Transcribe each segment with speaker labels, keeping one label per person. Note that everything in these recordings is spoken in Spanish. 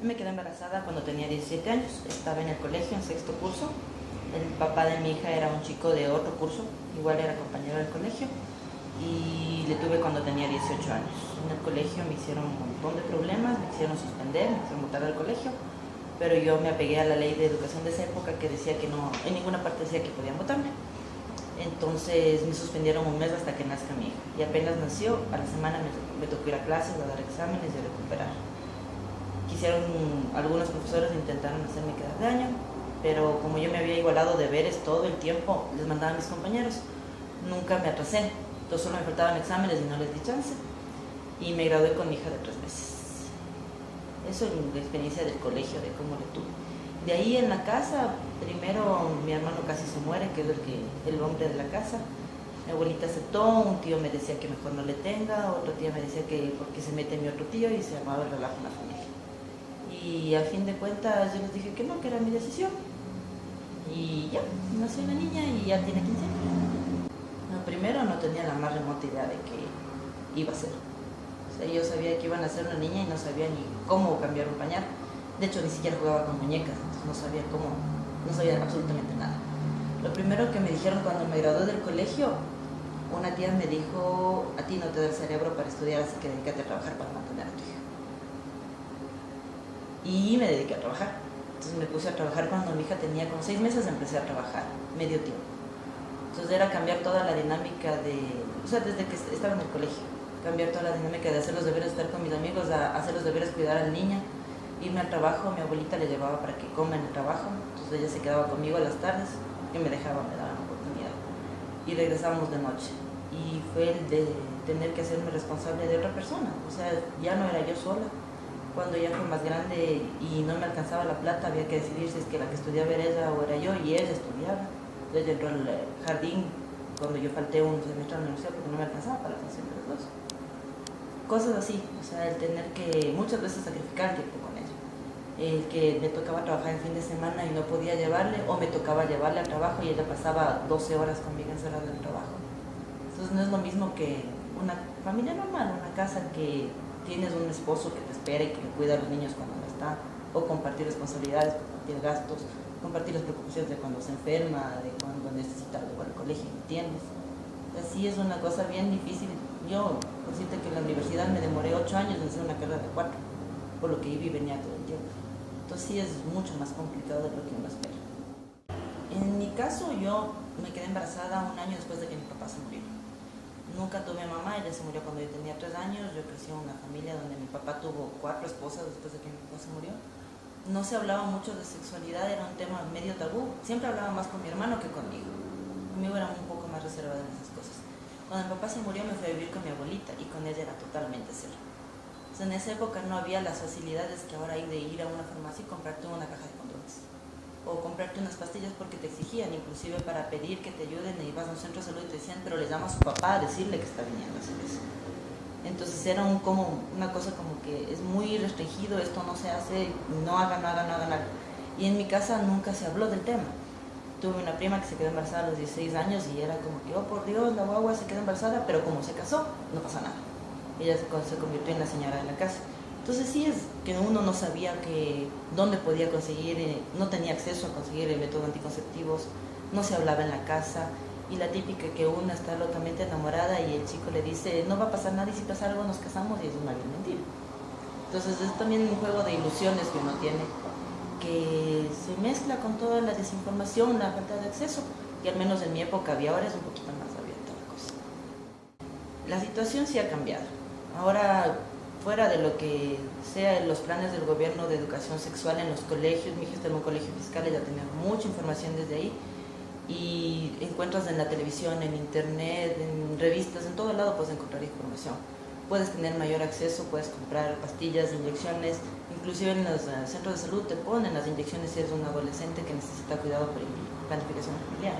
Speaker 1: Me quedé embarazada cuando tenía 17 años, estaba en el colegio en sexto curso. El papá de mi hija era un chico de otro curso, igual era compañero del colegio, y le tuve cuando tenía 18 años. En el colegio me hicieron un montón de problemas, me hicieron suspender, me hicieron botar del colegio, pero yo me apegué a la ley de educación de esa época que decía que no, en ninguna parte decía que podían votarme. Entonces me suspendieron un mes hasta que nazca mi hija, y apenas nació, a la semana me tocó ir a clases, a dar exámenes y a recuperar. Quisieron, algunos profesores intentaron hacerme quedar de año, pero como yo me había igualado deberes todo el tiempo, les mandaba a mis compañeros, nunca me atrasé, entonces solo me faltaban exámenes y no les di chance, y me gradué con mi hija de 3 meses. Eso es la experiencia del colegio, de cómo le tuve. De ahí en la casa, primero mi hermano casi se muere, que es el hombre de la casa. Mi abuelita aceptó, un tío me decía que mejor no le tenga, otra tía me decía que porque se mete mi otro tío, y se armaba el relajo en la familia. Y a fin de cuentas yo les dije que no, que era mi decisión. Y ya, nació una niña y ya tiene 15 años. No, primero no tenía la más remota idea de qué iba a ser. O sea, yo sabía que iba a nacer una niña y no sabía ni cómo cambiar un pañal. De hecho, ni siquiera jugaba con muñecas, entonces no sabía cómo, no sabía absolutamente nada. Lo primero que me dijeron cuando me gradué del colegio, una tía me dijo: a ti no te da el cerebro para estudiar, así que dedícate a trabajar para mantener a tu hija. Y me dediqué a trabajar. Entonces me puse a trabajar cuando mi hija tenía como 6 meses, empecé a trabajar, medio tiempo. Entonces era cambiar toda la dinámica o sea, desde que estaba en el colegio, cambiar toda la dinámica de hacer los deberes, estar con mis amigos, a hacer los deberes, cuidar al niño, irme al trabajo. Mi abuelita le llevaba para que coma en el trabajo, entonces ella se quedaba conmigo a las tardes y me dejaba, me daba la oportunidad. Y regresábamos de noche. Y fue el de tener que hacerme responsable de otra persona, o sea, ya no era yo sola. Cuando ya fue más grande y no me alcanzaba la plata, había que decidir si es que la que estudiaba era ella o era yo, y ella estudiaba. Entonces entró al jardín cuando yo falté un semestre a la universidad porque no me alcanzaba para la atención de los dos. Cosas así, o sea, el tener que muchas veces sacrificar tiempo con ella. El que me tocaba trabajar el fin de semana y no podía llevarle, o me tocaba llevarle al trabajo y ella pasaba 12 horas conmigo encerrada en el trabajo. Entonces no es lo mismo que una familia normal, una casa que tienes un esposo que te espera y que le cuida a los niños cuando no está, o compartir responsabilidades, compartir gastos, compartir las preocupaciones de cuando se enferma, de cuando necesita algo para el colegio, ¿entiendes? Así es una cosa bien difícil. Yo, por decirte que en la universidad me demoré 8 años en hacer una carrera de 4, por lo que iba y venía todo el tiempo. Entonces sí es mucho más complicado de lo que uno espera. En mi caso, yo me quedé embarazada un año después de que mi papá se murió. Nunca tuve mamá, ella se murió cuando yo tenía 3 años. Yo crecí en una familia donde mi papá tuvo 4 esposas después de que mi papá se murió. No se hablaba mucho de sexualidad, era un tema medio tabú. Siempre hablaba más con mi hermano que conmigo. Conmigo era un poco más reservada en esas cosas. Cuando mi papá se murió me fui a vivir con mi abuelita y con ella era totalmente cero. O sea, en esa época no había las facilidades que ahora hay de ir a una farmacia y comprarte una caja de condones, o comprarte unas pastillas, porque te exigían, inclusive para pedir que te ayuden, y ibas a un centro de salud y te decían, pero le llama a su papá a decirle que está viniendo a hacer eso. Entonces era como una cosa como que es muy restringido, esto no se hace, no hagan, no hagan, no hagan nada. Y en mi casa nunca se habló del tema. Tuve una prima que se quedó embarazada a los 16 años y era como que, oh por Dios, la guagua se quedó embarazada, pero como se casó, no pasa nada. Ella se convirtió en la señora de la casa. Entonces sí es que uno no sabía dónde podía conseguir, no tenía acceso a conseguir el método anticonceptivos, no se hablaba en la casa, y la típica que una está locamente enamorada y el chico le dice, no va a pasar nada y si pasa algo nos casamos, y es una gran mentira. Entonces es también un juego de ilusiones que uno tiene, que se mezcla con toda la desinformación, la falta de acceso, que al menos en mi época había. Ahora es un poquito más abierta la cosa. La situación sí ha cambiado. Ahora, fuera de lo que sea los planes del gobierno de educación sexual en los colegios, mi hija está en un colegio fiscal, ella tenía mucha información desde ahí, y encuentras en la televisión, en internet, en revistas, en todo lado puedes encontrar información. Puedes tener mayor acceso, puedes comprar pastillas, inyecciones, inclusive en los centros de salud te ponen las inyecciones si eres un adolescente que necesita cuidado por planificación familiar.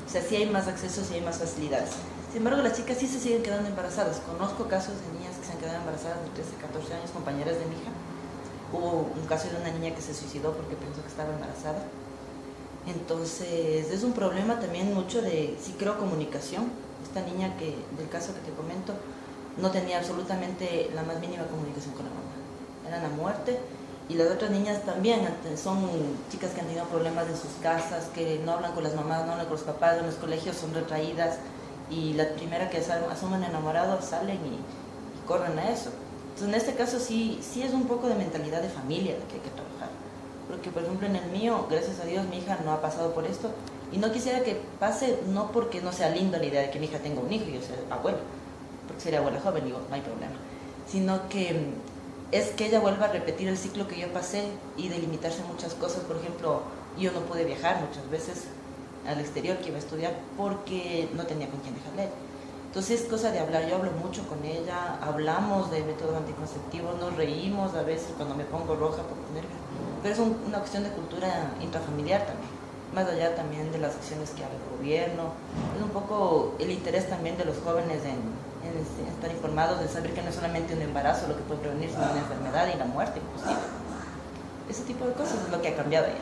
Speaker 1: O sea, sí hay más acceso, sí hay más facilidades. Sin embargo, las chicas sí se siguen quedando embarazadas. Conozco casos de niñas que se han quedado embarazadas de 13, 14 años, compañeras de mi hija. Hubo un caso de una niña que se suicidó porque pensó que estaba embarazada. Entonces, es un problema también mucho de, sí creo, comunicación. Esta niña del caso que te comento, no tenía absolutamente la más mínima comunicación con la mamá. Eran a muerte, Y las otras niñas también son chicas que han tenido problemas en sus casas, que no hablan con las mamás, no hablan con los papás, en los colegios son retraídas, y la primera que asumen enamorados salen y corren a eso. Entonces, en este caso sí es un poco de mentalidad de familia de que hay que trabajar. Porque, por ejemplo, en el mío, gracias a Dios, mi hija no ha pasado por esto, y no quisiera que pase, no porque no sea linda la idea de que mi hija tenga un hijo y yo sea abuela, porque sería abuela joven, digo, no hay problema, sino que es que ella vuelva a repetir el ciclo que yo pasé y delimitarse muchas cosas. Por ejemplo, yo no pude viajar muchas veces al exterior que iba a estudiar porque no tenía con quién dejarle. Entonces es cosa de hablar, yo hablo mucho con ella, hablamos de métodos anticonceptivos, nos reímos a veces cuando me pongo roja por ponerme, pero es una cuestión de cultura intrafamiliar también, más allá también de las acciones que haga el gobierno, es un poco el interés también de los jóvenes en estar informados, de saber que no es solamente un embarazo lo que puede prevenir, sino una enfermedad y la muerte inclusive. Ese tipo de cosas es lo que ha cambiado ya.